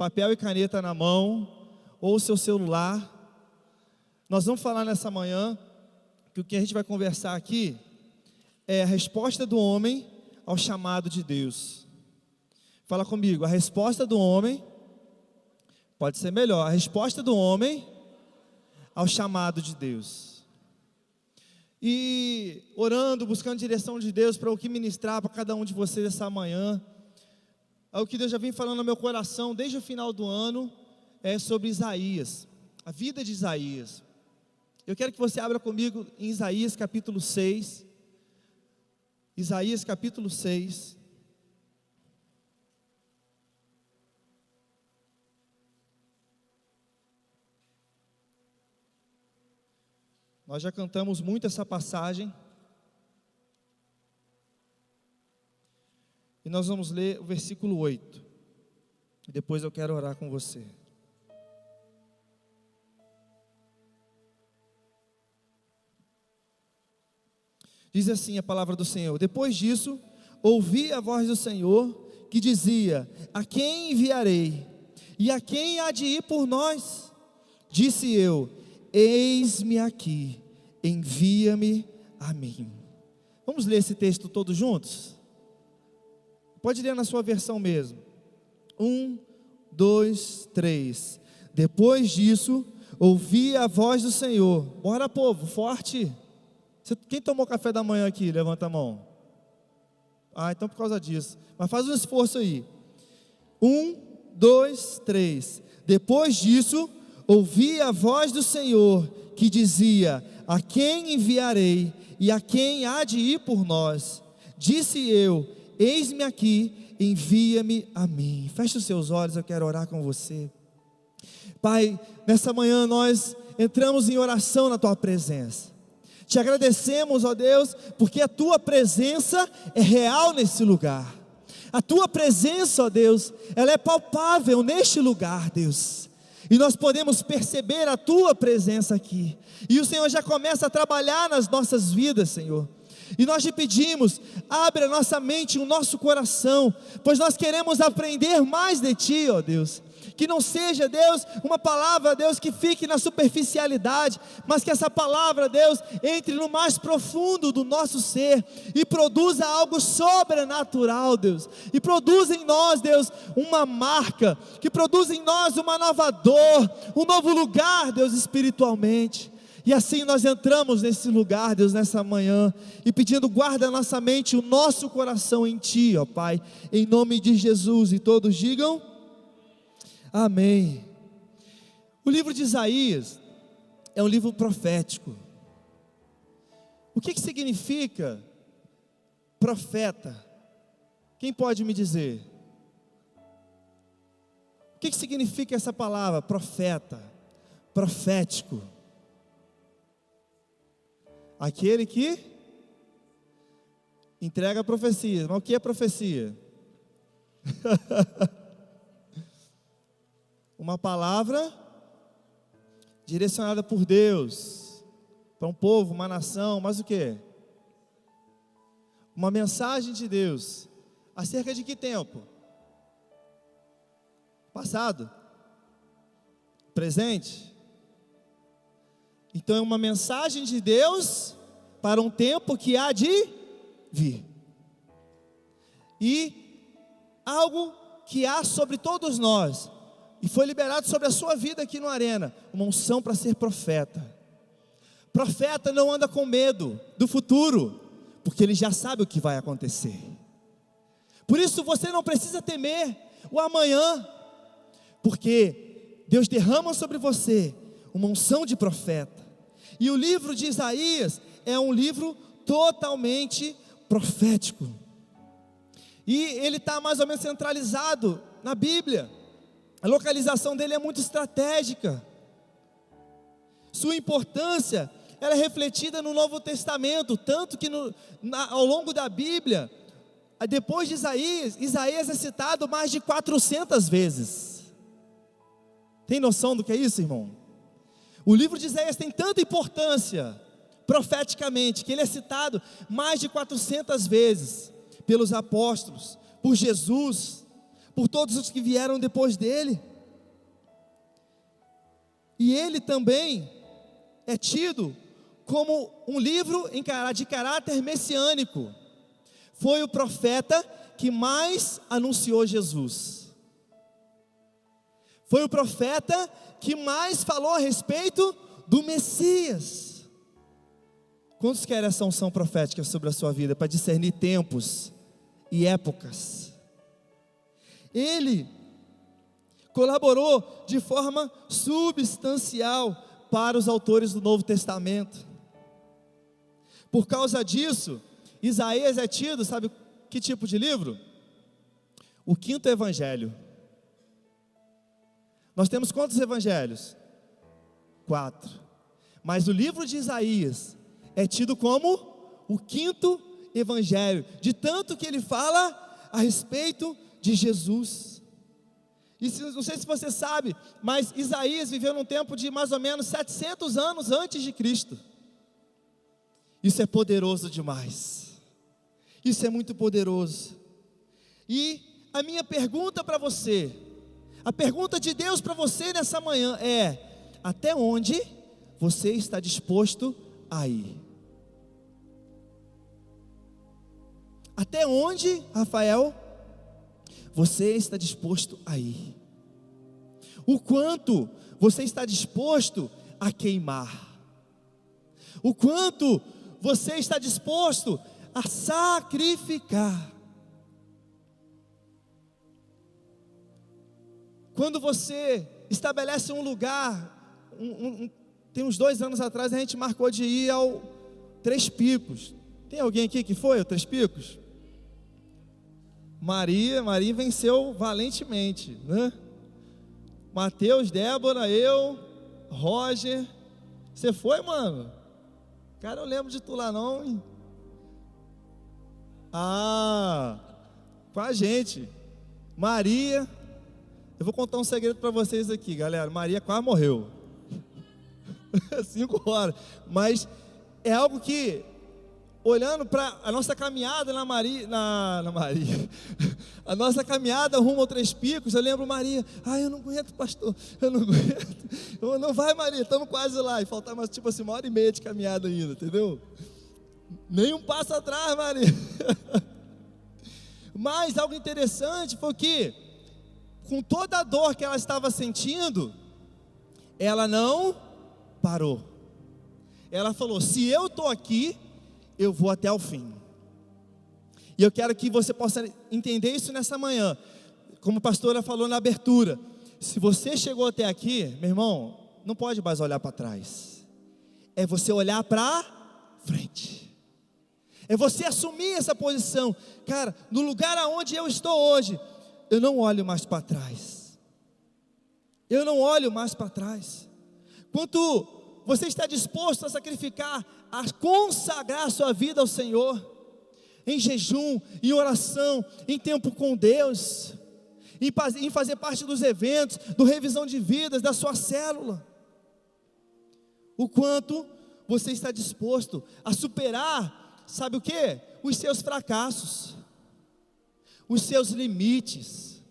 papel e caneta na mão, ou o seu celular. Nós vamos falar nessa manhã, que o que a gente vai conversar aqui é a resposta do homem ao chamado de Deus. Fala comigo, a resposta do homem, pode ser melhor, a resposta do homem ao chamado de Deus. E orando, buscando direção de Deus para o que ministrar para cada um de vocês essa manhã, o que Deus já vem falando no meu coração desde o final do ano, é sobre Isaías, a vida de Isaías. Eu quero que você abra comigo em Isaías capítulo 6, Isaías capítulo 6, nós já cantamos muito essa passagem, e nós vamos ler o versículo 8, e depois eu quero orar com você. Diz assim a palavra do Senhor: depois disso, ouvi a voz do Senhor, que dizia: a quem enviarei? E a quem há de ir por nós? Disse eu: eis-me aqui, envia-me a mim. Vamos ler esse texto todos juntos? Pode ler na sua versão mesmo. 1, 2, 3. Depois disso, ouvi a voz do Senhor. Bora, povo, forte. Quem tomou café da manhã aqui? Levanta a mão. Então por causa disso. Mas faz um esforço aí. 1, 2, 3. Depois disso, ouvi a voz do Senhor, que dizia: a quem enviarei? E a quem há de ir por nós? Disse eu: eis-me aqui, envia-me a mim. Feche os seus olhos, eu quero orar com você. Pai, nessa manhã nós entramos em oração na Tua presença. Te agradecemos, ó Deus, porque a Tua presença é real nesse lugar. A Tua presença, ó Deus, ela é palpável neste lugar, Deus. E nós podemos perceber a Tua presença aqui. E o Senhor já começa a trabalhar nas nossas vidas, Senhor. E nós te pedimos, abre a nossa mente e o nosso coração, pois nós queremos aprender mais de Ti, ó Deus. Que não seja, Deus, uma palavra, Deus, que fique na superficialidade, mas que essa palavra, Deus, entre no mais profundo do nosso ser e produza algo sobrenatural, Deus. E produza em nós, Deus, uma marca, que produza em nós uma nova dor, um novo lugar, Deus, espiritualmente. E assim nós entramos nesse lugar, Deus, nessa manhã, e pedindo: guarda a nossa mente, o nosso coração em Ti, ó Pai, em nome de Jesus. E todos digam: amém. O livro de Isaías é um livro profético. O que significa profeta? Quem pode me dizer? O que significa essa palavra, profeta, profético? Aquele que entrega a profecia. Mas o que é profecia? Uma palavra direcionada por Deus para um povo, uma nação, mas o que? Uma mensagem de Deus. Acerca de que tempo? Passado? Presente? Então é uma mensagem de Deus para um tempo que há de vir. E algo que há sobre todos nós, e foi liberado sobre a sua vida aqui no Arena, uma unção para ser profeta. Profeta não anda com medo do futuro, porque ele já sabe o que vai acontecer. Por isso você não precisa temer o amanhã, porque Deus derrama sobre você uma unção de profeta. E o livro de Isaías é um livro totalmente profético. E ele está mais ou menos centralizado na Bíblia. A localização dele é muito estratégica. Sua importância, ela é refletida no Novo Testamento, tanto que ao longo da Bíblia, depois de Isaías é citado mais de 400 vezes. Tem noção do que é isso, irmão? O livro de Isaías tem tanta importância profeticamente, que ele é citado mais de 400 vezes pelos apóstolos, por Jesus, por todos os que vieram depois dele. E ele também é tido como um livro de caráter messiânico. Foi o profeta que mais anunciou Jesus. Foi o profeta que mais falou a respeito do Messias. Quantos querem essa unção profética sobre a sua vida, para discernir tempos e épocas? Ele colaborou de forma substancial para os autores do Novo Testamento. Por causa disso, Isaías é tido, sabe que tipo de livro? O quinto evangelho. Nós temos quantos evangelhos? 4. Mas o livro de Isaías é tido como o quinto evangelho, de tanto que ele fala a respeito de Jesus. E não sei se você sabe, mas Isaías viveu num tempo de mais ou menos 700 anos antes de Cristo. Isso é poderoso demais. Isso é muito poderoso. E a minha pergunta para você, a pergunta de Deus para você nessa manhã é: até onde você está disposto a ir? Até onde, Rafael, você está disposto a ir? O quanto você está disposto a queimar? O quanto você está disposto a sacrificar? Quando você estabelece um lugar, tem uns 2 anos atrás a gente marcou de ir ao Três Picos. Tem alguém aqui que foi ao Três Picos? Maria venceu valentemente, né? Mateus, Débora, eu, Roger. Você foi, mano? Cara, eu lembro de tu lá não, hein? Com a gente. Maria. Eu vou contar um segredo para vocês aqui, galera. Maria quase morreu. 5 horas. Mas é algo que, olhando para a nossa caminhada na Maria, a nossa caminhada rumo ao Três Picos, eu lembro Maria: eu não aguento, pastor, eu não aguento. Não vai, Maria, estamos quase lá. E faltava mais, tipo assim, 1h30 de caminhada ainda, entendeu? Nem um passo atrás, Maria. Mas algo interessante foi que, com toda a dor que ela estava sentindo, ela não parou. Ela falou: se eu estou aqui, eu vou até o fim. E eu quero que você possa entender isso nessa manhã. Como a pastora falou na abertura, se você chegou até aqui, meu irmão, não pode mais olhar para trás. É você olhar para frente. É você assumir essa posição. Cara, no lugar aonde eu estou hoje, eu não olho mais para trás. Eu não olho mais para trás. Quanto você está disposto a sacrificar, a consagrar a sua vida ao Senhor, em jejum, em oração, em tempo com Deus, em fazer parte dos eventos, do revisão de vidas, da sua célula. O quanto você está disposto a superar, sabe o que? Os seus fracassos, os seus limites.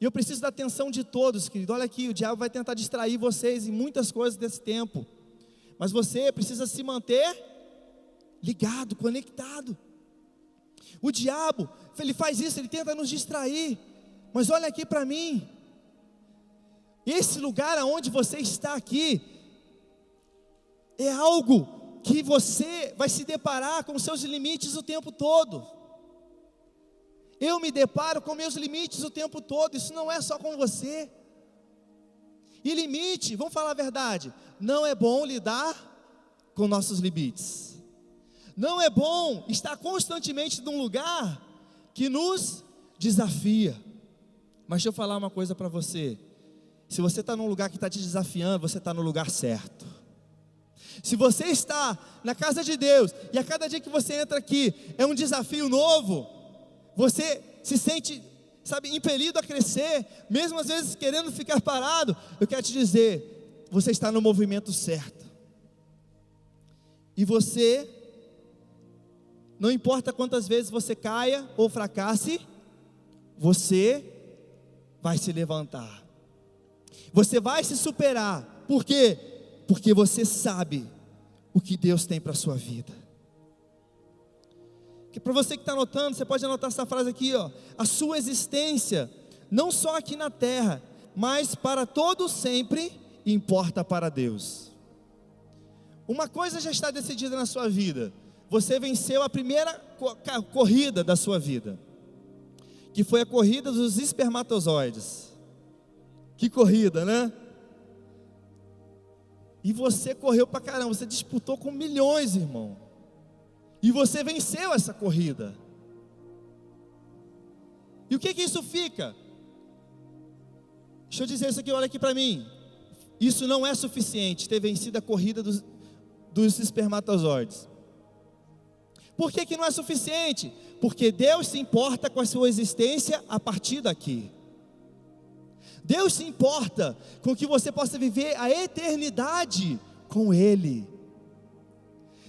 E eu preciso da atenção de todos, querido. Olha aqui, o diabo vai tentar distrair vocês em muitas coisas desse tempo, mas você precisa se manter ligado, conectado. O diabo, ele faz isso, ele tenta nos distrair. Mas olha aqui para mim, esse lugar aonde você está aqui, é algo que você vai se deparar com seus limites o tempo todo. Eu me deparo com meus limites o tempo todo. Isso não é só com você. E limite, vamos falar a verdade, não é bom lidar com nossos limites. Não é bom estar constantemente num lugar que nos desafia. Mas deixa eu falar uma coisa para você. Se você está num lugar que está te desafiando, você está no lugar certo. Se você está na casa de Deus, e a cada dia que você entra aqui é um desafio novo, você se sente, impelido a crescer, mesmo às vezes querendo ficar parado, eu quero te dizer, você está no movimento certo. E você, não importa quantas vezes você caia ou fracasse, você vai se levantar. Você vai se superar. Por quê? Porque você sabe o que Deus tem para a sua vida. Que para você que está anotando, você pode anotar essa frase aqui, ó. A sua existência, não só aqui na terra, mas para todo sempre, importa para Deus. Uma coisa já está decidida na sua vida. Você venceu a primeira corrida da sua vida, que foi a corrida dos espermatozoides. Que corrida, né? E você correu pra caramba, você disputou com milhões, irmão. E você venceu essa corrida. E o que isso fica? Deixa eu dizer isso aqui, olha aqui para mim. Isso não é suficiente, ter vencido a corrida dos espermatozoides. Por que não é suficiente? Porque Deus se importa com a sua existência a partir daqui. Deus se importa com que você possa viver a eternidade com Ele.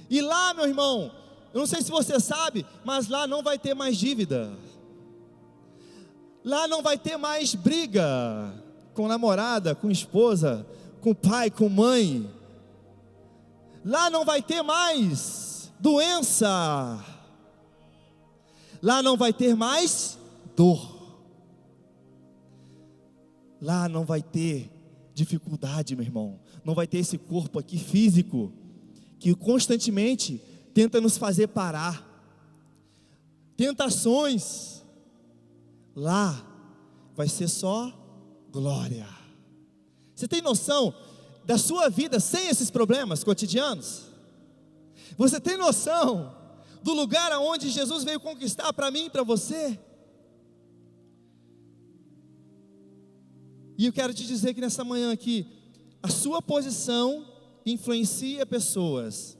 E lá, meu irmão, eu não sei se você sabe, mas lá não vai ter mais dívida. Lá não vai ter mais briga com namorada, com esposa, com pai, com mãe. Lá não vai ter mais doença. Lá não vai ter mais dor. Lá não vai ter dificuldade, meu irmão. Não vai ter esse corpo aqui físico que constantemente tenta nos fazer parar. Tentações. Lá vai ser só glória. Você tem noção da sua vida sem esses problemas cotidianos? Você tem noção do lugar aonde Jesus veio conquistar para mim e para você? E eu quero te dizer que nessa manhã aqui, a sua posição influencia pessoas.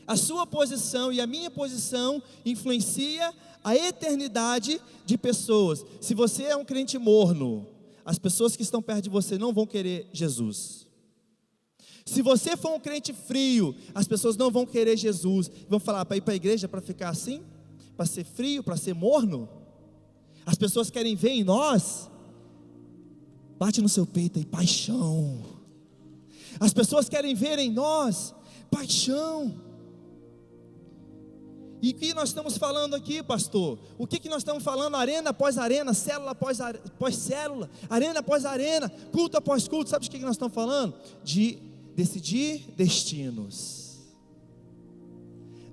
A sua posição e a minha posição influencia a eternidade de pessoas. Se você é um crente morno, as pessoas que estão perto de você não vão querer Jesus. Se você for um crente frio, as pessoas não vão querer Jesus. Vão falar, para ir para a igreja para ficar assim? Para ser frio, para ser morno? As pessoas querem ver em nós. Bate no seu peito aí, paixão. As pessoas querem ver em nós paixão. E o que nós estamos falando aqui, pastor? O que nós estamos falando? Arena após arena, célula após célula, arena após arena, culto após culto. Sabe de que nós estamos falando? De decidir destinos.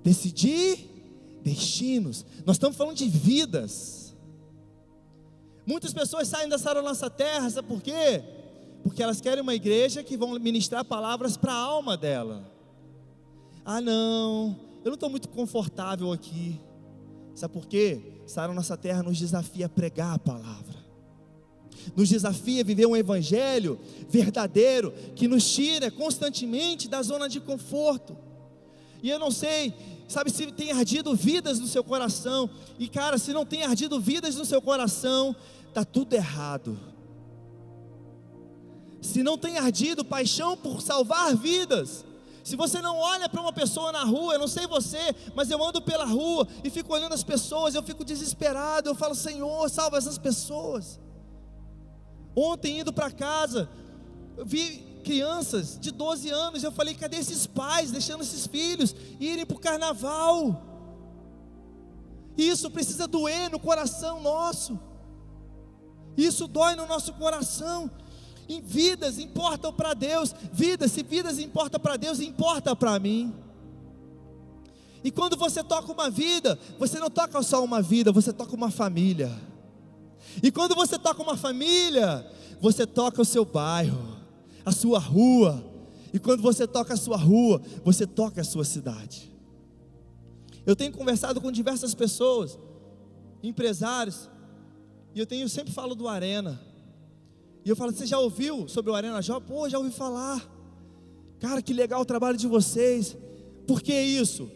Decidir destinos. Nós estamos falando de vidas. Muitas pessoas saem dessa nossa terra, sabe por quê? Porque elas querem uma igreja que vão ministrar palavras para a alma dela. Ah não, eu não estou muito confortável aqui. Sabe por quê? Essa nossa terra nos desafia a pregar a palavra. Nos desafia a viver um evangelho verdadeiro, que nos tira constantemente da zona de conforto. E eu não sei, sabe, se tem ardido vidas no seu coração. E cara, se não tem ardido vidas no seu coração, está tudo errado. Se não tem ardido paixão por salvar vidas, se você não olha para uma pessoa na rua, eu não sei você, mas eu ando pela rua e fico olhando as pessoas, eu fico desesperado, eu falo, Senhor, salva essas pessoas. Ontem indo para casa, eu vi crianças de 12 anos, eu falei, cadê esses pais, deixando esses filhos irem para o carnaval? Isso precisa doer no coração nosso. Isso dói no nosso coração. E vidas importam para Deus. Se vidas importam para Deus, importa para mim. E quando você toca uma vida, você não toca só uma vida, você toca uma família. E quando você toca uma família, você toca o seu bairro, a sua rua. E quando você toca a sua rua, você toca a sua cidade. Eu tenho conversado com diversas pessoas, empresários, e eu sempre falo do Arena. E eu falo, você já ouviu sobre o Arena Jovem? Pô, já ouvi falar. Cara, que legal o trabalho de vocês. Por que isso?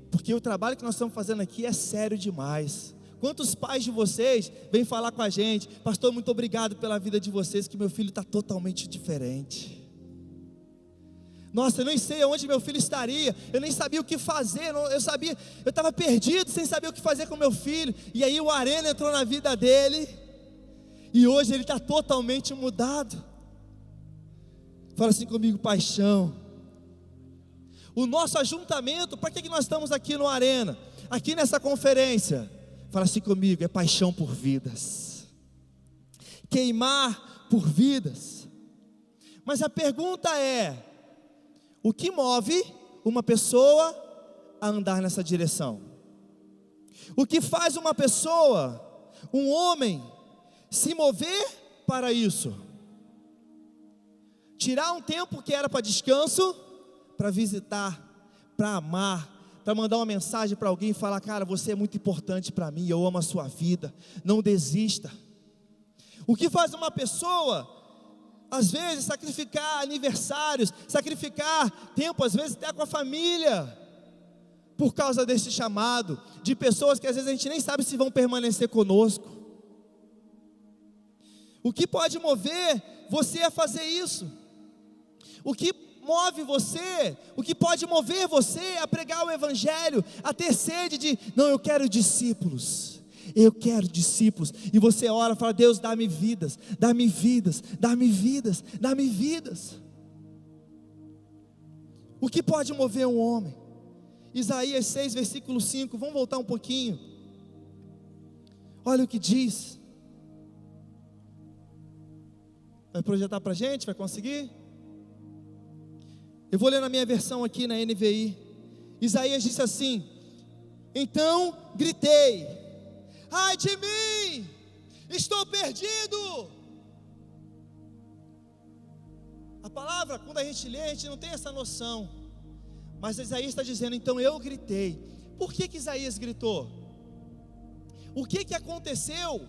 Porque o trabalho que nós estamos fazendo aqui é sério demais. Quantos pais de vocês vêm falar com a gente, pastor, muito obrigado pela vida de vocês, que meu filho está totalmente diferente. Nossa, eu nem sei onde meu filho estaria, eu nem sabia o que fazer, eu estava perdido sem saber o que fazer com meu filho. E aí o Arena entrou na vida dele, e hoje ele está totalmente mudado. Fala assim comigo: paixão. O nosso ajuntamento, para que nós estamos aqui no Arena, aqui nessa conferência? Fala assim comigo: é paixão por vidas, queimar por vidas. Mas a pergunta é: o que move uma pessoa a andar nessa direção? O que faz uma pessoa, um homem, se mover para isso? Tirar um tempo que era para descanso, para visitar, para amar, para mandar uma mensagem para alguém e falar: cara, você é muito importante para mim, eu amo a sua vida, não desista. O que faz uma pessoa, às vezes, sacrificar aniversários, sacrificar tempo, às vezes até com a família, por causa desse chamado, de pessoas que às vezes a gente nem sabe se vão permanecer conosco. O que pode mover você a fazer isso? O que move você, o que pode mover você a pregar o Evangelho, a ter sede de: não, eu quero discípulos, eu quero discípulos. E você ora e fala: Deus, dá-me vidas, dá-me vidas, dá-me vidas, dá-me vidas. O que pode mover um homem? Isaías 6, versículo 5, vamos voltar um pouquinho. Olha o que diz. Vai projetar para a gente? Vai conseguir? Eu vou ler na minha versão aqui na NVI. Isaías disse assim: então gritei: ai de mim, estou perdido. A palavra, quando a gente lê, a gente não tem essa noção, mas Isaías está dizendo: então eu gritei. Por que Isaías gritou? O que aconteceu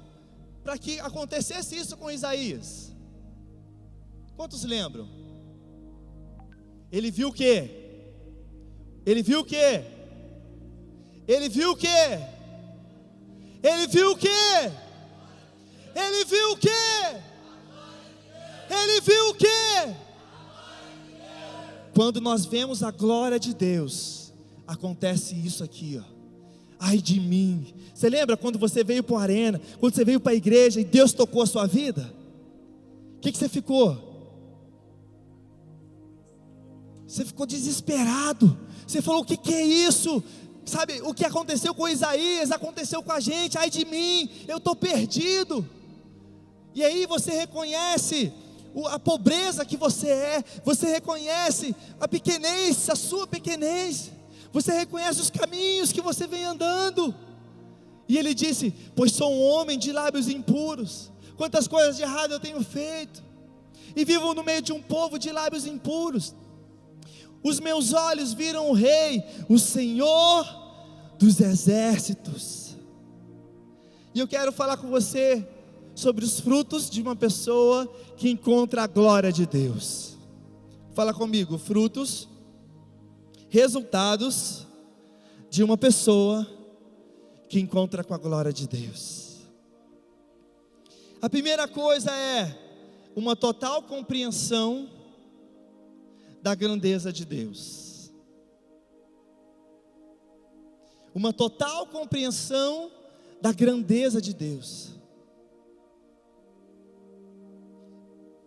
para que acontecesse isso com Isaías? Quantos lembram? Ele viu o quê? Ele viu o quê? Ele viu o quê? Ele viu o quê? Ele viu o quê? Ele viu o quê? Quando nós vemos a glória de Deus, acontece isso aqui, ó. Ai de mim. Você lembra quando você veio para a Arena, quando você veio para a igreja e Deus tocou a sua vida? O que você ficou? Você ficou desesperado. Você falou: o que é isso? Sabe, o que aconteceu com Isaías, aconteceu com a gente. Ai de mim, eu estou perdido. E aí você reconhece a pobreza que você é. Você reconhece a pequenez, a sua pequenez. Você reconhece os caminhos que você vem andando. E ele disse: pois sou um homem de lábios impuros. Quantas coisas de errado eu tenho feito, e vivo no meio de um povo de lábios impuros. Os meus olhos viram o Rei, o Senhor dos exércitos. E eu quero falar com você sobre os frutos de uma pessoa que encontra a glória de Deus. Fala comigo: frutos, resultados de uma pessoa que encontra com a glória de Deus. A primeira coisa é uma total compreensão da grandeza de Deus. Uma total compreensão da grandeza de Deus.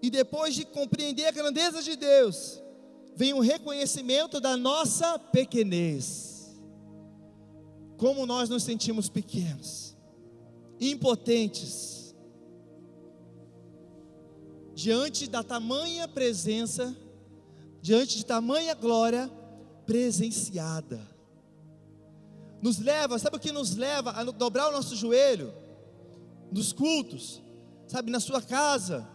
E depois de compreender a grandeza de Deus, vem o reconhecimento da nossa pequenez. Como nós nos sentimos pequenos, impotentes, diante da tamanha presença, diante de tamanha glória presenciada. Nos leva, sabe o que nos leva a dobrar o nosso joelho nos cultos, sabe, na sua casa,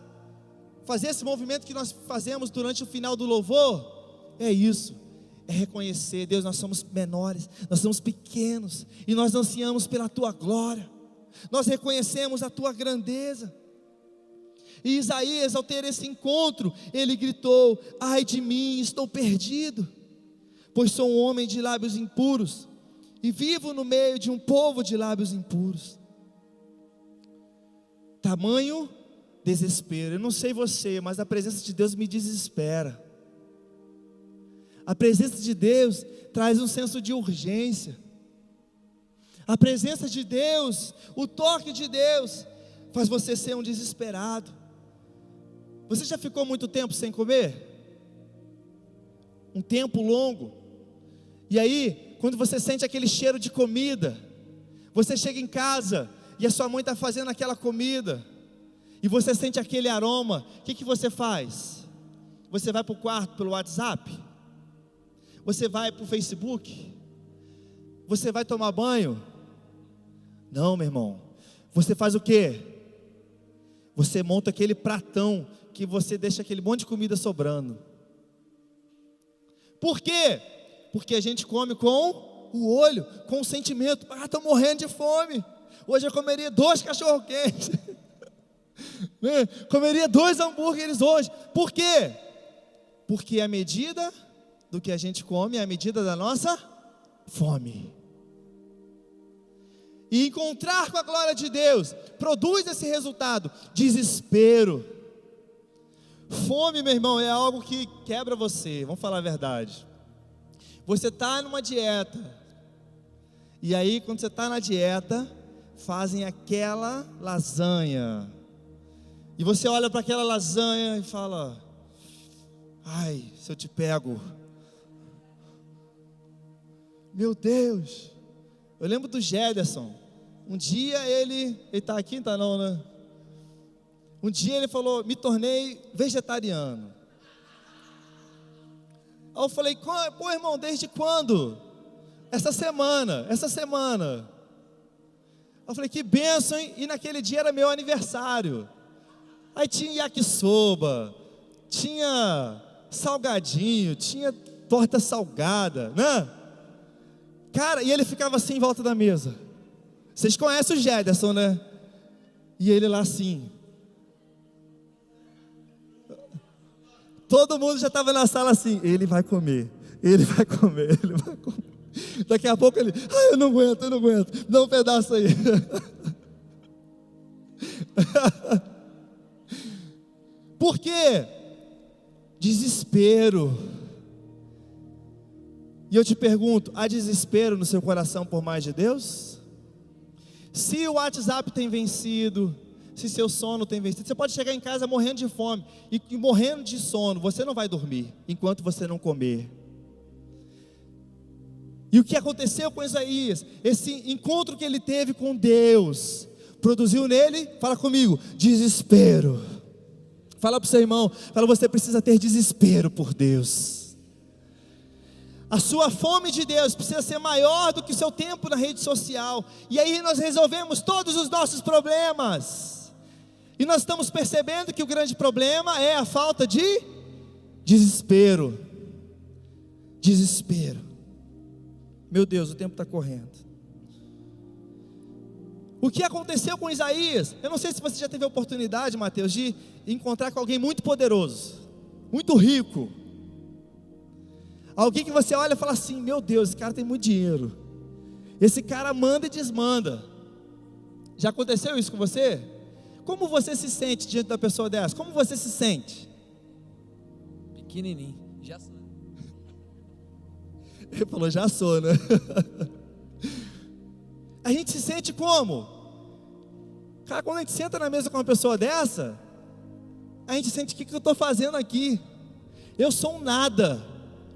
fazer esse movimento que nós fazemos durante o final do louvor? É isso, é reconhecer: Deus, nós somos menores, nós somos pequenos, e nós ansiamos pela tua glória, nós reconhecemos a tua grandeza. E Isaías, ao ter esse encontro, ele gritou: ai de mim, estou perdido, pois sou um homem de lábios impuros, e vivo no meio de um povo de lábios impuros. Tamanho desespero. Eu não sei você, mas a presença de Deus me desespera. A presença de Deus traz um senso de urgência. A presença de Deus, o toque de Deus, faz você ser um desesperado. Você já ficou muito tempo sem comer? um tempo longo. E aí, quando você sente aquele cheiro de comida, você chega em casa e a sua mãe está fazendo aquela comida, e você sente aquele aroma, o que você faz? Você vai para o quarto pelo WhatsApp? Você vai para o Facebook? Você vai tomar banho? Não, meu irmão. Você faz o quê? Você monta aquele pratão que você deixa aquele monte de comida sobrando. Por quê? Porque a gente come com o olho, com o sentimento. Estou morrendo de fome. Hoje eu comeria 2 cachorro-quentes. Comeria 2 hambúrgueres hoje. Por quê? Porque a medida do que a gente come é a medida da nossa fome. E encontrar com a glória de Deus produz esse resultado: desespero. Fome, meu irmão, é algo que quebra você. Vamos falar a verdade. Você está numa dieta, e aí quando você está na dieta, fazem aquela lasanha, e você olha para aquela lasanha e fala: ai, se eu te pego, meu Deus. Eu lembro do Gederson. Um dia ele está aqui, está não, né? Um dia ele falou: me tornei vegetariano. Aí eu falei: pô, irmão, desde quando? Essa semana. Eu falei: que bênção, hein? E naquele dia era meu aniversário. Aí tinha yakisoba, tinha salgadinho, tinha torta salgada, né? Cara, e ele ficava assim em volta da mesa. Vocês conhecem o Gederson, né? E ele lá assim. Todo mundo já estava na sala assim: ele vai comer. Daqui a pouco ele: ai, eu não aguento, dá um pedaço aí. Por quê? Desespero. E eu te pergunto: há desespero no seu coração por mais de Deus? Se o WhatsApp tem vencido, se seu sono tem vencido, você pode chegar em casa morrendo de fome e morrendo de sono, você não vai dormir enquanto você não comer. E o que aconteceu com Isaías? Esse encontro que ele teve com Deus produziu nele, fala comigo, desespero. Fala para o seu irmão, fala: você precisa ter desespero por Deus. A sua fome de Deus precisa ser maior do que o seu tempo na rede social. E aí nós resolvemos todos os nossos problemas. E nós estamos percebendo que o grande problema é a falta de desespero. Desespero. Meu Deus, o tempo está correndo. O que aconteceu com Isaías? Eu não sei se você já teve a oportunidade, Mateus, de encontrar com alguém muito poderoso, muito rico. Alguém que você olha e fala assim: meu Deus, esse cara tem muito dinheiro, esse cara manda e desmanda. Já aconteceu isso com você? Como você se sente diante da pessoa dessa? Como você se sente? Pequenininho, já sou. Ele falou: já sou, né? A gente se sente como? Cara, quando a gente senta na mesa com uma pessoa dessa, a gente sente: o que eu estou fazendo aqui? Eu sou um nada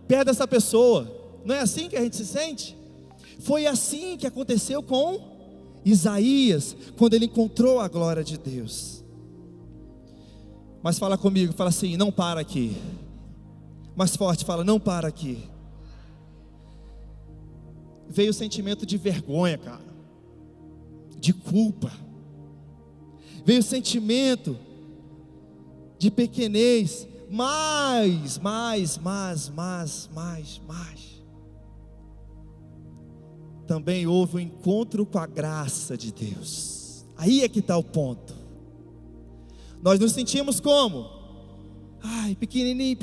perto dessa pessoa. Não é assim que a gente se sente? Foi assim que aconteceu com Isaías, quando ele encontrou a glória de Deus. Mas fala comigo, fala assim: não para aqui. Mais forte, fala: não para aqui. Veio o sentimento de vergonha, cara, de culpa. Veio o sentimento de pequenez. Mais. Também houve um encontro com a graça de Deus. Aí é que está o ponto. Nós nos sentimos como? Ai, pequenininho.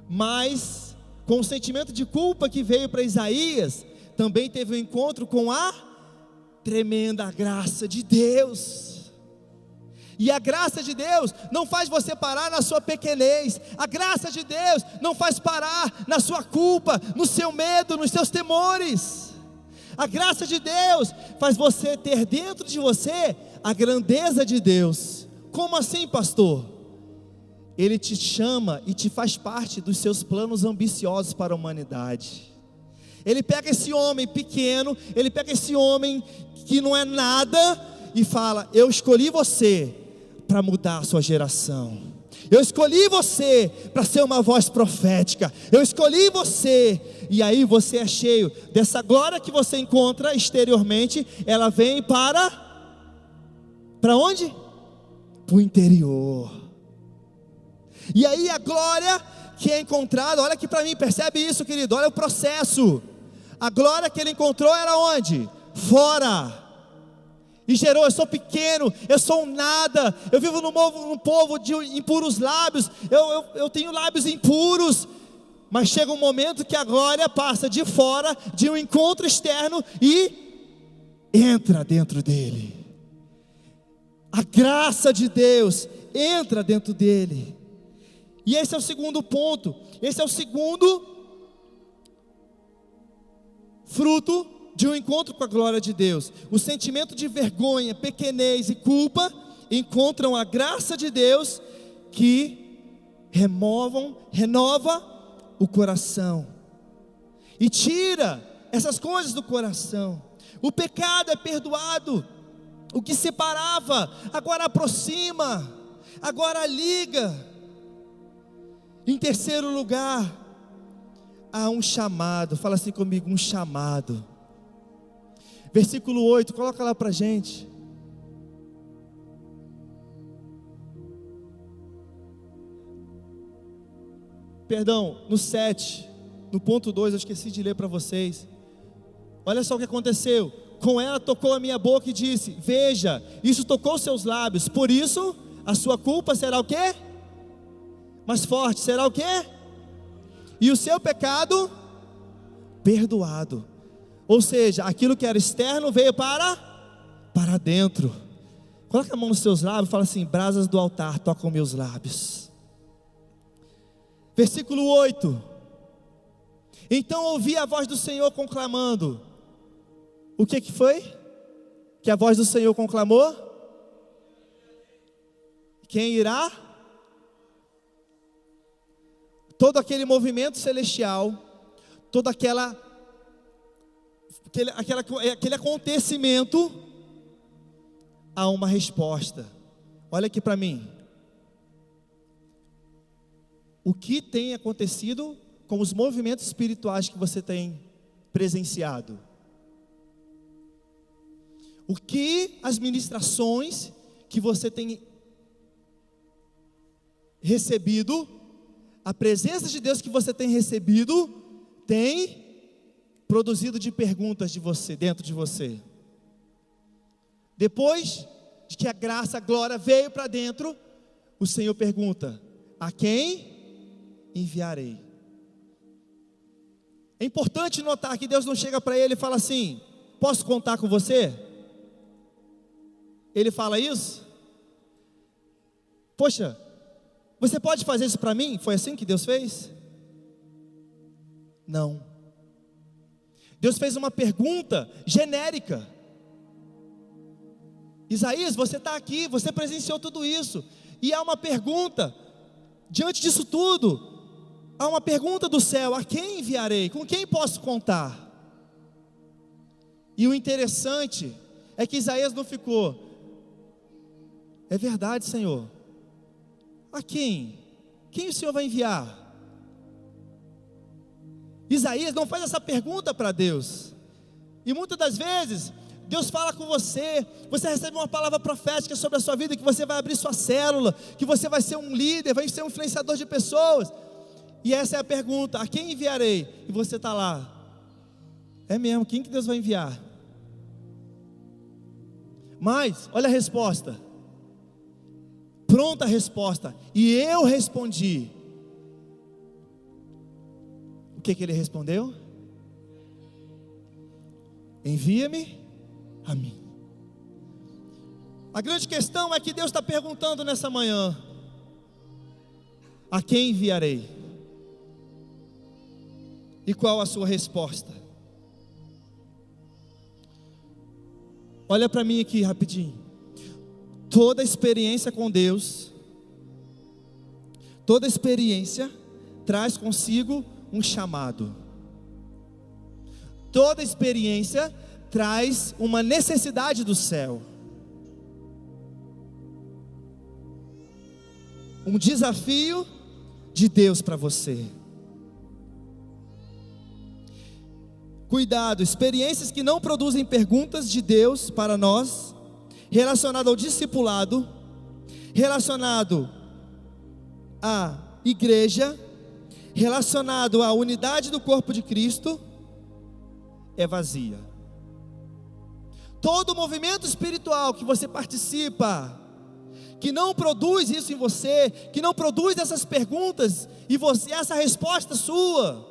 Mas com o sentimento de culpa que veio para Isaías, também teve um encontro com a tremenda graça de Deus. E a graça de Deus não faz você parar na sua pequenez. A graça de Deus não faz parar na sua culpa, no seu medo, nos seus temores. A graça de Deus faz você ter dentro de você a grandeza de Deus. Como assim, pastor? Ele te chama e te faz parte dos seus planos ambiciosos para a humanidade. Ele pega esse homem pequeno, ele pega esse homem que não é nada e fala: eu escolhi você para mudar a sua geração. Eu escolhi você para ser uma voz profética. Eu escolhi você. E aí você é cheio dessa glória que você encontra exteriormente. Ela vem para onde? Para o interior. E aí a glória que é encontrada, olha aqui para mim, percebe isso, querido, olha o processo. A glória que ele encontrou era onde? Fora. E gerou: eu sou pequeno, eu sou um nada, eu vivo num povo de impuros lábios, eu tenho lábios impuros. Mas chega um momento que a glória passa de fora, de um encontro externo, e entra dentro dele. A graça de Deus entra dentro dele. E esse é o segundo ponto, esse é o segundo fruto de um encontro com a glória de Deus. O sentimento de vergonha, pequenez e culpa encontram a graça de Deus que renova o coração e tira essas coisas do coração. O pecado é perdoado, o que separava agora aproxima, agora liga. Em terceiro lugar, há um chamado. Fala assim comigo: um chamado. Versículo 8, coloca lá para a gente. Perdão, no 7, no ponto 2, eu esqueci de ler para vocês. Olha só o que aconteceu. Com ela tocou a minha boca e disse: veja, isso tocou seus lábios, por isso a sua culpa será o quê? Mais forte, será o quê? E o seu pecado perdoado. Ou seja, aquilo que era externo veio para dentro. Coloca a mão nos seus lábios e fala assim: brasas do altar tocam meus lábios. Versículo 8. Então ouvi a voz do Senhor conclamando. O que foi? Que a voz do Senhor conclamou? Quem irá? Todo aquele movimento celestial, todo aquele acontecimento, há uma resposta. Olha aqui para mim. O que tem acontecido com os movimentos espirituais que você tem presenciado? O que as ministrações que você tem recebido, a presença de Deus que você tem recebido, tem produzido de perguntas de você, dentro de você? Depois de que a graça, a glória veio para dentro, o Senhor pergunta: a quem enviarei? É importante notar que Deus não chega para ele e fala assim: posso contar com você? Ele fala isso? Poxa, você pode fazer isso para mim? Foi assim que Deus fez? Não. Deus fez uma pergunta genérica. Isaías, você está aqui, você presenciou tudo isso, e há uma pergunta, diante disso tudo, há uma pergunta do céu: a quem enviarei? Com quem posso contar? E o interessante é que Isaías não ficou: é verdade, Senhor, a quem? Quem o Senhor vai enviar? Isaías não faz essa pergunta para Deus. E muitas das vezes Deus fala com você, você recebe uma palavra profética sobre a sua vida, que você vai abrir sua célula, que você vai ser um líder, vai ser um influenciador de pessoas. E essa é a pergunta: a quem enviarei? E você está lá: é mesmo, quem que Deus vai enviar? Mas, olha a resposta. Pronta a resposta. E eu respondi. O que ele respondeu? Envia-me a mim. A grande questão é que Deus está perguntando nessa manhã: a quem enviarei? E qual a sua resposta? Olha para mim aqui rapidinho. Toda experiência com Deus, Toda experiência traz consigo um chamado. Toda experiência traz uma necessidade do céu. Um desafio de Deus para você. Cuidado, experiências que não produzem perguntas de Deus para nós, relacionado ao discipulado, relacionado à igreja, relacionado à unidade do corpo de Cristo, é vazia. Todo movimento espiritual que você participa, que não produz isso em você, que não produz essas perguntas, e você, essa resposta sua,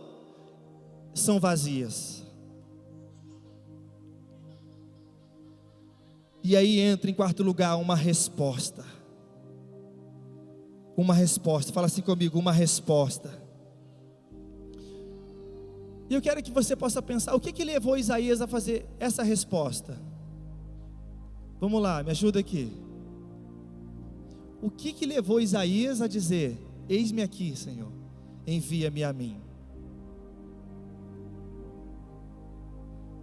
são vazias. E aí entra em quarto lugar uma resposta. Uma resposta, fala assim comigo, uma resposta. E eu quero que você possa pensar, o que levou Isaías a fazer essa resposta? Vamos lá, me ajuda aqui. O que levou Isaías a dizer, eis-me aqui, Senhor, envia-me a mim?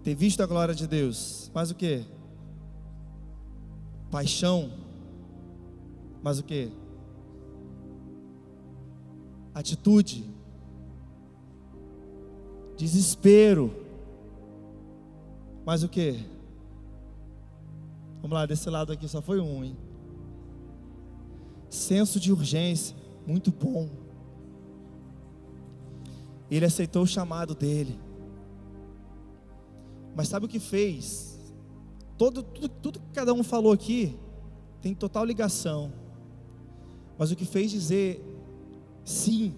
Ter visto a glória de Deus, mas o que? Paixão, mas o que? Atitude, desespero, mas o que? Vamos lá, desse lado aqui só foi um, hein? Senso de urgência, muito bom. Ele aceitou o chamado dele. Mas sabe o que fez? Tudo que cada um falou aqui tem total ligação. Mas o que fez dizer sim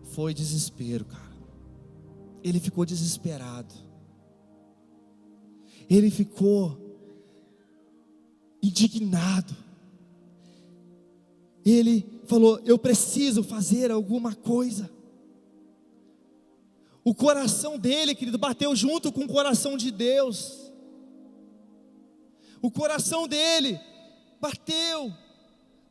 foi desespero, cara. Ele ficou desesperado. Ele ficou indignado. Ele falou, eu preciso fazer alguma coisa. O coração dele, querido, bateu junto com o coração de Deus. O coração dele bateu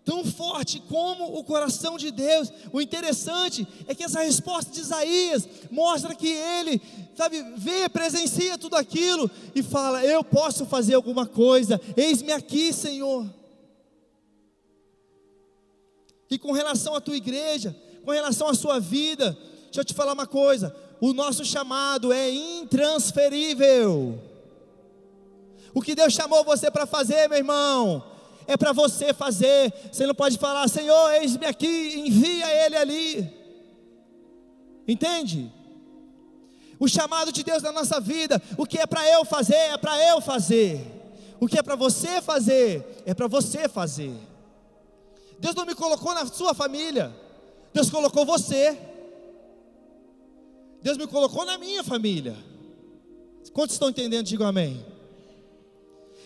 tão forte como o coração de Deus. O interessante é que essa resposta de Isaías mostra que ele, sabe, vê, presencia tudo aquilo e fala, eu posso fazer alguma coisa, eis-me aqui, Senhor. E com relação à tua igreja, com relação à sua vida, deixa eu te falar uma coisa, o nosso chamado é intransferível. O que Deus chamou você para fazer, meu irmão, é para você fazer. Você não pode falar, Senhor, eis-me aqui, envia ele ali. Entende? O chamado de Deus na nossa vida, o que é para eu fazer, é para eu fazer. O que é para você fazer, é para você fazer. Deus não me colocou na sua família, Deus colocou você. Deus me colocou na minha família. Quantos estão entendendo? Digam amém.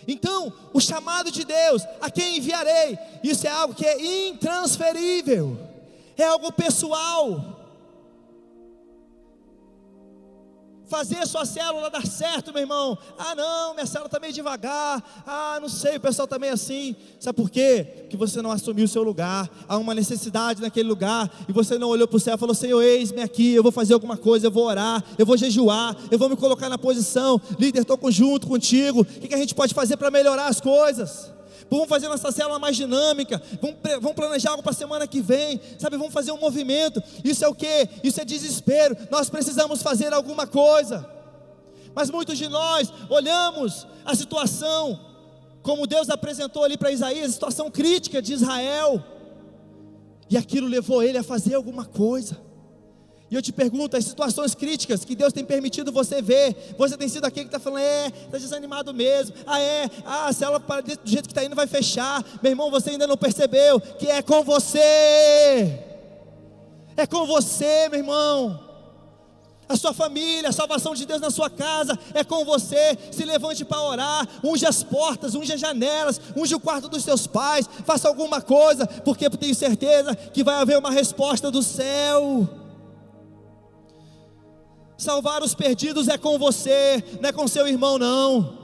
Então, o chamado de Deus, a quem enviarei, isso é algo que é intransferível, é algo pessoal. Fazer a sua célula dar certo, meu irmão. Ah não, minha célula está meio devagar. Ah, não sei, o pessoal está meio assim. Sabe por quê? Porque você não assumiu o seu lugar. Há uma necessidade naquele lugar e você não olhou para o céu e falou, Senhor, eis-me aqui, eu vou fazer alguma coisa, eu vou orar, eu vou jejuar, eu vou me colocar na posição. Líder, estou junto contigo. O que a gente pode fazer para melhorar as coisas? Vamos fazer nossa célula mais dinâmica, vamos planejar algo para a semana que vem, sabe, vamos fazer um movimento. Isso é o que? Isso é desespero. Nós precisamos fazer alguma coisa. Mas muitos de nós olhamos a situação, como Deus apresentou ali para Isaías, a situação crítica de Israel, e aquilo levou ele a fazer alguma coisa. E eu te pergunto, as situações críticas que Deus tem permitido você ver, você tem sido aquele que está falando, está desanimado mesmo, a célula do jeito que está indo vai fechar. Meu irmão, você ainda não percebeu que é com você, meu irmão. A sua família, a salvação de Deus na sua casa é com você. Se levante para orar, unge as portas, unge as janelas, unge o quarto dos seus pais, faça alguma coisa, porque eu tenho certeza que vai haver uma resposta do céu. Salvar os perdidos é com você, não é com seu irmão não.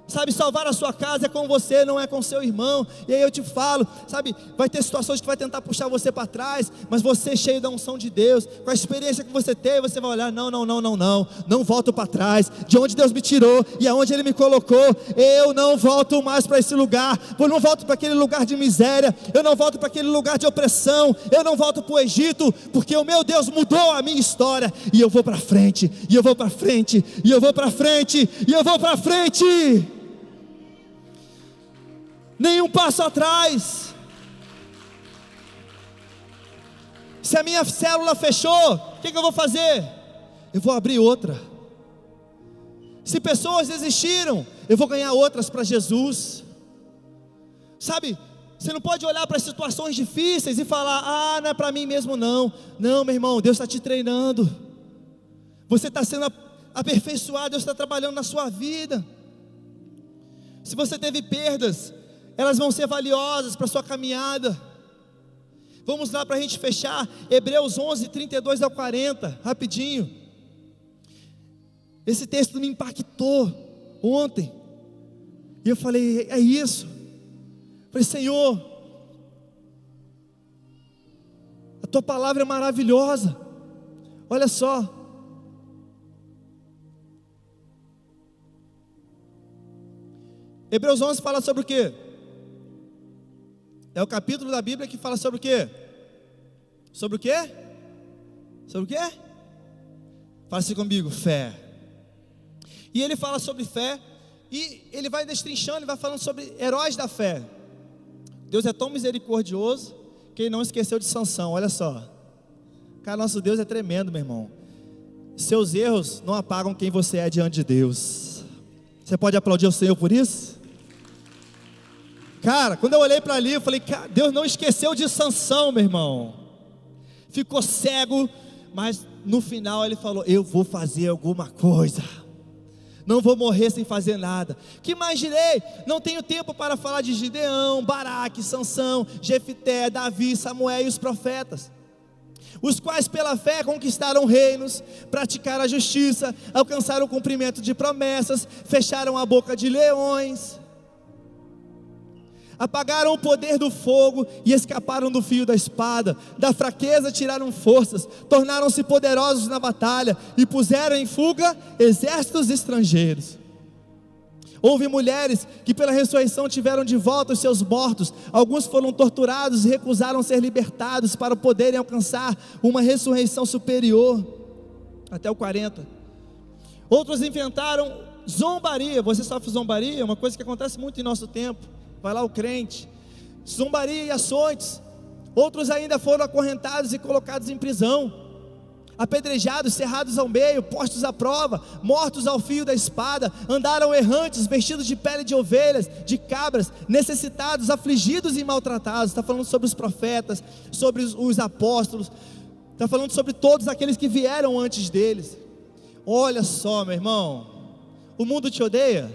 Sabe, salvar a sua casa é com você, não é com seu irmão. E aí eu te falo, sabe, vai ter situações que vai tentar puxar você para trás, mas você cheio da unção de Deus, com a experiência que você tem, você vai olhar, não volto para trás, de onde Deus me tirou e aonde Ele me colocou, eu não volto mais para esse lugar, eu não volto para aquele lugar de miséria, eu não volto para aquele lugar de opressão, eu não volto para o Egito, porque o meu Deus mudou a minha história, e eu vou para frente, e eu vou para frente, e eu vou para frente, e eu vou para frente. Nenhum passo atrás. Se a minha célula fechou, o que eu vou fazer? Eu vou abrir outra. Se pessoas desistiram, eu vou ganhar outras para Jesus. Sabe, você não pode olhar para situações difíceis e falar, não é para mim mesmo não. Não, meu irmão, Deus está te treinando. Você está sendo aperfeiçoado, Deus está trabalhando na sua vida. Se você teve perdas, elas vão ser valiosas para a sua caminhada. Vamos lá para a gente fechar, Hebreus 11, 32 ao 40, rapidinho. Esse texto me impactou ontem, e eu falei, é isso. Eu falei, Senhor, a Tua palavra é maravilhosa. Olha só, Hebreus 11 fala sobre o quê? É o capítulo da Bíblia que fala sobre o quê? Sobre o quê? Sobre o quê? Fala assim comigo, fé. E ele fala sobre fé, e ele vai destrinchando, ele vai falando sobre heróis da fé. Deus é tão misericordioso, que Ele não esqueceu de Sansão, olha só. Cara, nosso Deus é tremendo, meu irmão. Seus erros não apagam quem você é diante de Deus. Você pode aplaudir o Senhor por isso? Cara, quando eu olhei para ali, eu falei, cara, Deus não esqueceu de Sansão, meu irmão. Ficou cego, mas no final ele falou, eu vou fazer alguma coisa. Não vou morrer sem fazer nada. Que mais direi? Não tenho tempo para falar de Gideão, Baraque, Sansão, Jefité, Davi, Samuel e os profetas, os quais pela fé conquistaram reinos, praticaram a justiça, alcançaram o cumprimento de promessas, fecharam a boca de leões, apagaram o poder do fogo e escaparam do fio da espada, da fraqueza tiraram forças, tornaram-se poderosos na batalha e puseram em fuga exércitos estrangeiros. Houve mulheres que pela ressurreição tiveram de volta os seus mortos, alguns foram torturados e recusaram ser libertados para poderem alcançar uma ressurreição superior, até o 40. Outros inventaram zombaria. Você sofre zombaria? É uma coisa que acontece muito em nosso tempo. Vai lá o crente, zombaria e açoites. Outros ainda foram acorrentados e colocados em prisão, apedrejados, cerrados ao meio, postos à prova, mortos ao fio da espada, andaram errantes, vestidos de pele de ovelhas, de cabras, necessitados, afligidos e maltratados. Está falando sobre os profetas, sobre os apóstolos, está falando sobre todos aqueles que vieram antes deles. Olha só, meu irmão, o mundo te odeia?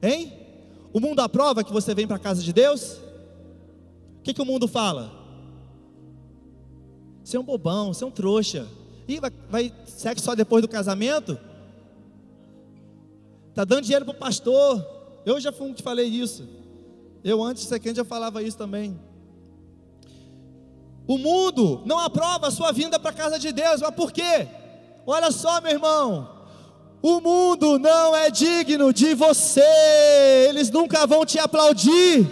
Hein? O mundo aprova que você vem para a casa de Deus? O que o mundo fala? Você é um bobão, você é um trouxa. Ih, vai sexo só depois do casamento? Está dando dinheiro para o pastor. Eu já te falei isso. Eu antes de ser crente já falava isso também. O mundo não aprova a sua vinda para a casa de Deus. Mas por quê? Olha só, meu irmão, o mundo não é digno de você. Eles nunca vão te aplaudir.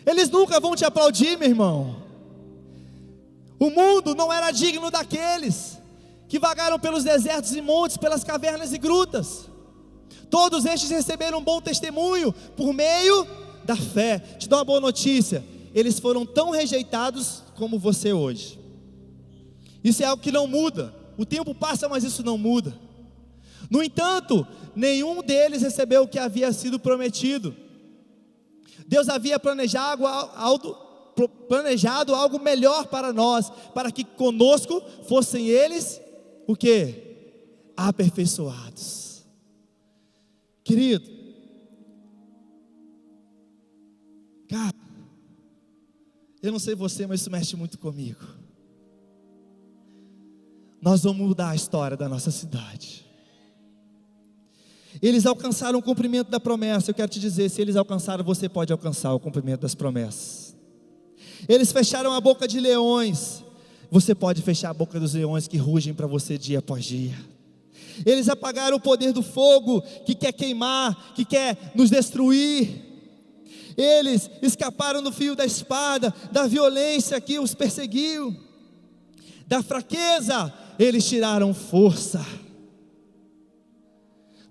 Eles nunca vão te aplaudir, meu irmão. O mundo não era digno daqueles que vagaram pelos desertos e montes, pelas cavernas e grutas. Todos estes receberam um bom testemunho por meio da fé. Te dou uma boa notícia: eles foram tão rejeitados como você hoje. Isso é algo que não muda. O tempo passa, mas isso não muda. No entanto, nenhum deles recebeu o que havia sido prometido. Deus havia planejado algo melhor para nós, para que conosco fossem eles, o quê? Aperfeiçoados. Querido, cara, eu não sei você, mas isso mexe muito comigo. Nós vamos mudar a história da nossa cidade. Eles alcançaram o cumprimento da promessa. Eu quero te dizer, se eles alcançaram, você pode alcançar o cumprimento das promessas. Eles fecharam a boca de leões, você pode fechar a boca dos leões que rugem para você dia após dia. Eles apagaram o poder do fogo que quer queimar, que quer nos destruir. Eles escaparam do fio da espada, da violência que os perseguiu, da fraqueza. Eles tiraram força,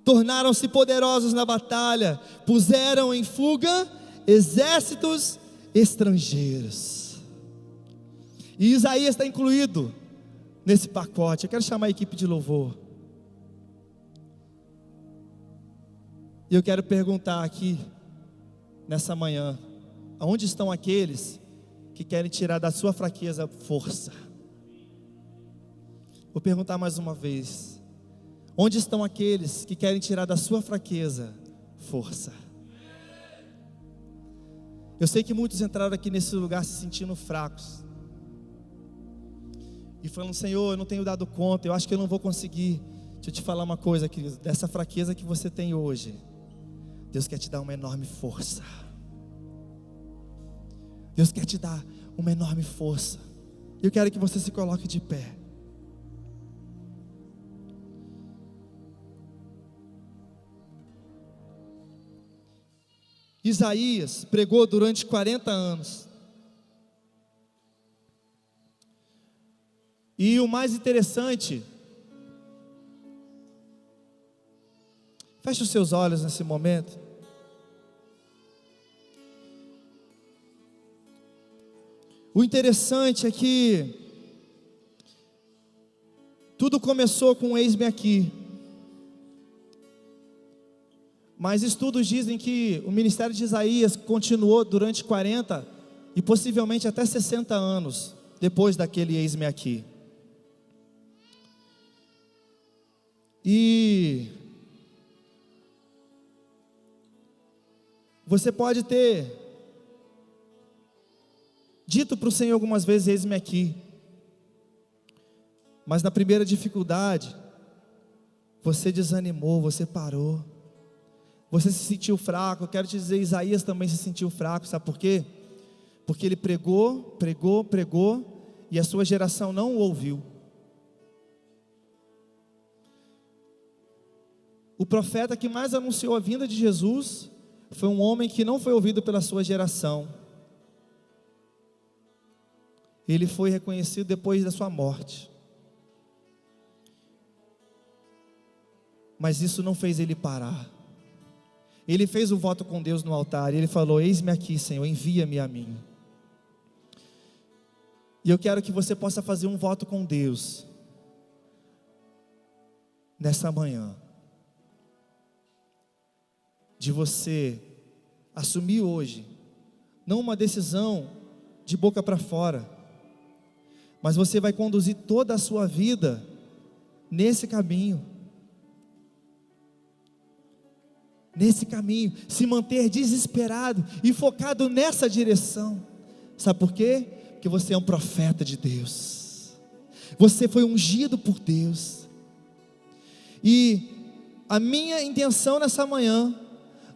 tornaram-se poderosos na batalha, puseram em fuga exércitos estrangeiros. E Isaías está incluído nesse pacote. Eu quero chamar a equipe de louvor. E eu quero perguntar aqui, nessa manhã, aonde estão aqueles que querem tirar da sua fraqueza força? Vou perguntar mais uma vez: onde estão aqueles que querem tirar da sua fraqueza força? Eu sei que muitos entraram aqui nesse lugar se sentindo fracos e falando: Senhor, eu não tenho dado conta, eu acho que eu não vou conseguir. Deixa eu te falar uma coisa, querido. Dessa fraqueza que você tem hoje, Deus quer te dar uma enorme força. Deus quer te dar uma enorme força. Eu quero que você se coloque de pé. Isaías pregou durante 40 anos. E o mais interessante, feche os seus olhos nesse momento. O interessante é que tudo começou com eis-me aqui. Mas estudos dizem que o ministério de Isaías continuou durante 40 e possivelmente até 60 anos depois daquele eis-me aqui. E você pode ter dito para o Senhor algumas vezes: eis-me aqui. Mas na primeira dificuldade, você desanimou, você parou. Você se sentiu fraco. Eu quero te dizer, Isaías também se sentiu fraco. Sabe por quê? Porque ele pregou, e a sua geração não o ouviu. O profeta que mais anunciou a vinda de Jesus foi um homem que não foi ouvido pela sua geração. Ele foi reconhecido depois da sua morte. Mas isso não fez ele parar. Ele fez o voto com Deus no altar, e ele falou: eis-me aqui, Senhor, envia-me a mim. E eu quero que você possa fazer um voto com Deus nessa manhã, de você assumir hoje, não uma decisão de boca para fora, mas você vai conduzir toda a sua vida nesse caminho. Se manter desesperado e focado nessa direção. Sabe por quê? Porque você é um profeta de Deus, você foi ungido por Deus. E a minha intenção nessa manhã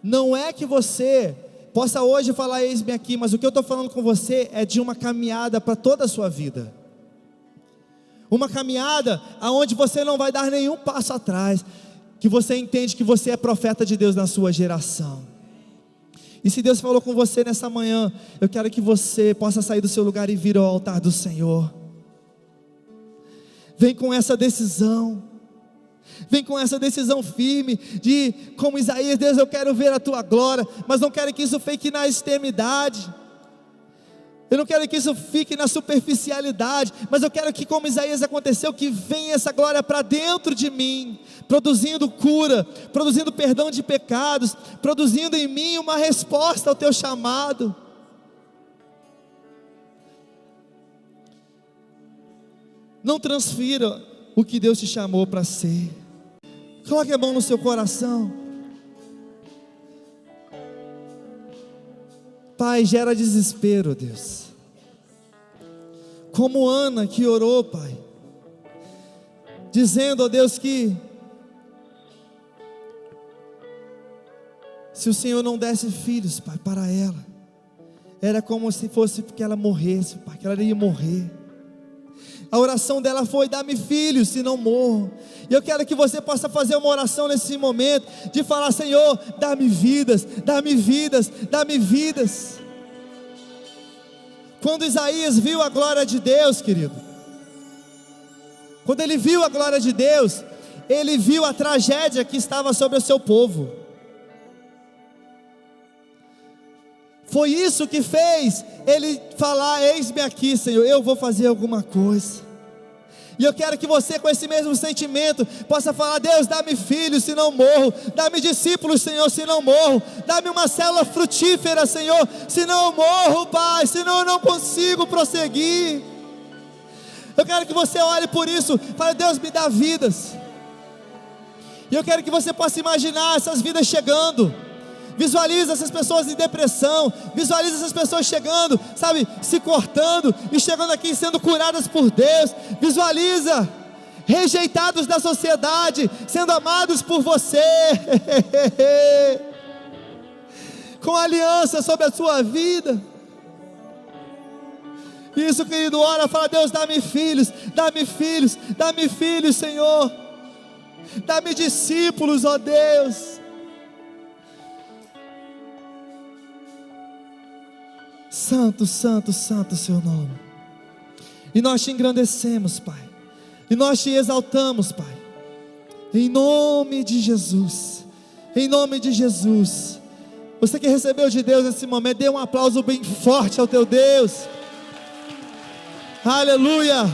não é que você possa hoje falar: eis-me aqui, mas o que eu estou falando com você é de uma caminhada para toda a sua vida. Uma caminhada aonde você não vai dar nenhum passo atrás, que você entende que você é profeta de Deus na sua geração. E se Deus falou com você nessa manhã, eu quero que você possa sair do seu lugar e vir ao altar do Senhor. Vem com essa decisão, vem com essa decisão firme, de como Isaías: Deus, eu quero ver a tua glória, mas não quero que isso fique na extremidade. Eu não quero que isso fique na superficialidade, mas eu quero que, como Isaías aconteceu, que venha essa glória para dentro de mim, produzindo cura, produzindo perdão de pecados, produzindo em mim uma resposta ao teu chamado. Não transfira o que Deus te chamou para ser. Coloque a mão no seu coração. Pai, gera desespero, Deus. Como Ana que orou, Pai, dizendo, ó Deus, que Se o Senhor não desse filhos, Pai, para ela, era como se fosse que ela morresse, Pai, que ela iria morrer. A oração dela foi: dá-me filhos, se não morro. E eu quero que você possa fazer uma oração nesse momento, de falar: Senhor, dá-me vidas, dá-me vidas, dá-me vidas. Quando Isaías viu a glória de Deus, querido, quando ele viu a glória de Deus, ele viu a tragédia que estava sobre o seu povo. Foi isso que fez ele falar: eis-me aqui, Senhor, eu vou fazer alguma coisa. E eu quero que você, com esse mesmo sentimento, possa falar: Deus, dá-me filhos, se não morro. Dá-me discípulos, Senhor, se não morro. Dá-me uma célula frutífera, Senhor, se não morro, Pai, senão eu não consigo prosseguir. Eu quero que você olhe por isso, fale: Deus, me dá vidas. E eu quero que você possa imaginar essas vidas chegando. Visualiza essas pessoas em depressão, visualiza essas pessoas chegando, sabe, se cortando e chegando aqui sendo curadas por Deus. Visualiza rejeitados da sociedade sendo amados por você, com aliança sobre a sua vida. Isso, querido, ora, fala: Deus, dá-me filhos, dá-me filhos, dá-me filhos, Senhor, dá-me discípulos, ó Deus. Santo, santo, santo o seu nome. E nós te engrandecemos, Pai, e nós te exaltamos, Pai, em nome de Jesus, em nome de Jesus. Você que recebeu de Deus nesse momento, dê um aplauso bem forte ao teu Deus. Aleluia.